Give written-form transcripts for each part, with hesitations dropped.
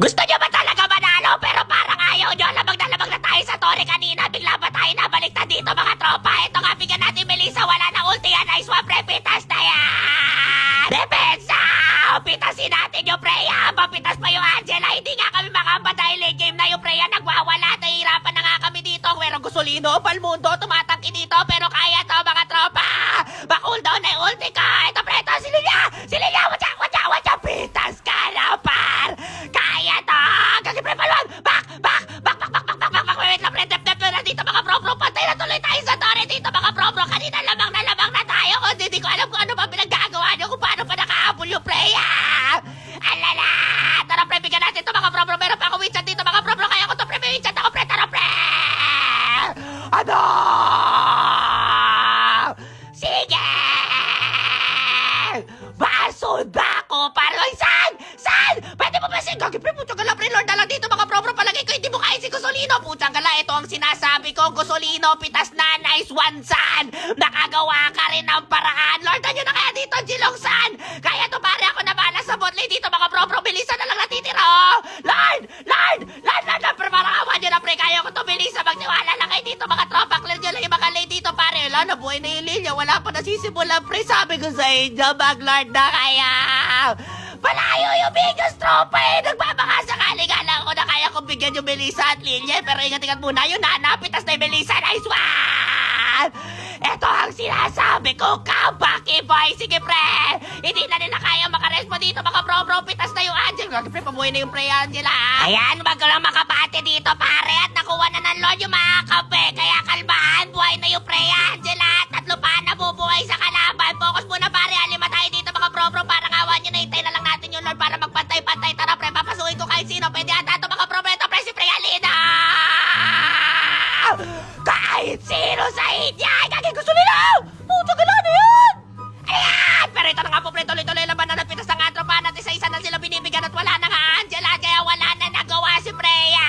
Gusto nyo ba talaga manalo? Pero parang ayaw nyo. Lamang na tayo sa tore kanina. Bigla ba tayo nabaliktad dito mga tropa? Ito nga, bigyan natin Melissa. Wala na ulti yan. Nice one, pre. Pitas na yan! Depensa! Pitasin natin yung Freya. Papitas pa yung Angela. Hindi nga kami makamba dahil late game na yung Freya. Nagwawala. Nahihirapan na nga kami dito. Pero Gusolino, Palmundo, tumatangki dito. Pero kaya to mga tropa. Ba-cooldown na yung ulti ka. Ito, pre. Ito, si Lilia. Si Lilia. Watcha. Pitas ka na, par. Kaya to. Gagi, pre, palwan. Back. Wait lang, pre. Dep na dito mga pro. Pantay na tuloy tayo sa tore dito mga pro. Kanina lamang na tayo. Hindi ko alam kung ano ba pinaggagawa nyo. Kung paano pa nakahabol yung Freya. Alala. Tara, pre. Bigyan natin to mga pro. Meron pa ako winchat dito mga pro. Kaya ko to, pre. May winchat ako, pre. Tara, pre. Ano? Sige. Basunda ko. Parang saan? Pwede mo ba si Gagi, pre? Putang gala, pre. Lord na lang dito mga pro. Palagay ko hindi mo kaya si Gusolino. Putang gala, ito ang sinasabi ko. Gusolino, pitas na. Nice one, san. Nakagawa ka rin ng paraan. Lord, nyo na kaya dito, Jilong san. Kaya to, pare, ako na bala sa botlane dito mga pro. Bilisan na lang natitira, oh. Lord. Pero parang awan nyo na, pre. Kaya ko to, bilisan. Magtiwala lang kayo dito mga tropa. Clear nyo lang yung mga lane dito, pare. Wala, nabuhay na yung linya. Wala pa nasisimulan, pre. Sabi ko sa inyo, mag-Lord na kaya. Malayo yung biggest tropa eh. Nagbabaka sakali nga lang ako na kaya kong bigyan yung Melissa at Lillian. Pero ingat muna yung nanapitas na yung Melissa. Nice one! Ito ang sinasabi ko, kabaki boy. Sige pre, hindi na nila kaya makarespo dito mga pro. Pitas na yung Angel. Pre, pabuhay na yung pre Angela. Ayan, wag ko lang makapati dito pare. At nakuha na ng Lord yung mga kape. Kaya kalmahan, buhay na yung pre Angela. Tatlo pa nabubuhay sa kalaban. Focus muna pare, alima tayo dito mga pro. Parang awan nyo na, hintay na lang natin yung Lord para magpantay-pantay. Tara pre, papasukin ko kahit sino. Pwede ata ito mga pro. Ito pre, si pre Alina. Kahit sino sa inyo. Ay, gusto nila. Puto gala na yan. Ayan. Pero ito na nga po pre, tuloy-tuloy laban na nagpitas ng atropa natin. Sa isa na sila binibigyan at wala na nga Angela. Kaya wala na nagawa si Freya.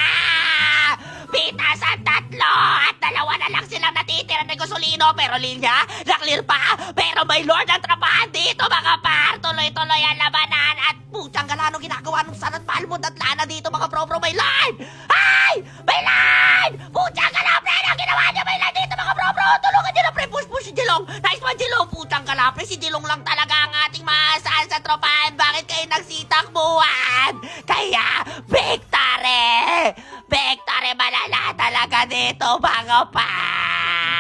Pitas ang tatlo. At dalawa na lang silang natitira ng Gusolino. Pero Lilia, na-clear pa. Pero may Lord ang trapahan dito mga par. Tuloy-tuloy ang labanan. At putang galano ginagawa nung San at Palmod at Lana dito mga pro. May line. Ay! May line! Putang galano, pre. Ang ginawa niya may line dito mga pro. Tulungan niyo na pre. Push si Jilong. Nice one Jilong. Putang galano, pre. Si Jilong lang talaga ang ating maasahan sa tropahan. Bakit kayo nagsitakbuhan? Kaya victory! Victory malala talaga dito mga par!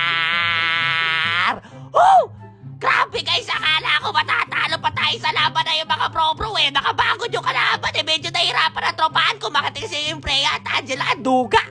Grabe guys, akala ko matatalo pa tayo sa laban na yung mga pro eh. Nakabagod yung kalaban eh. Medyo nahirapan ang tropahan ko. Makating siya yung Freya at Angela. Duga!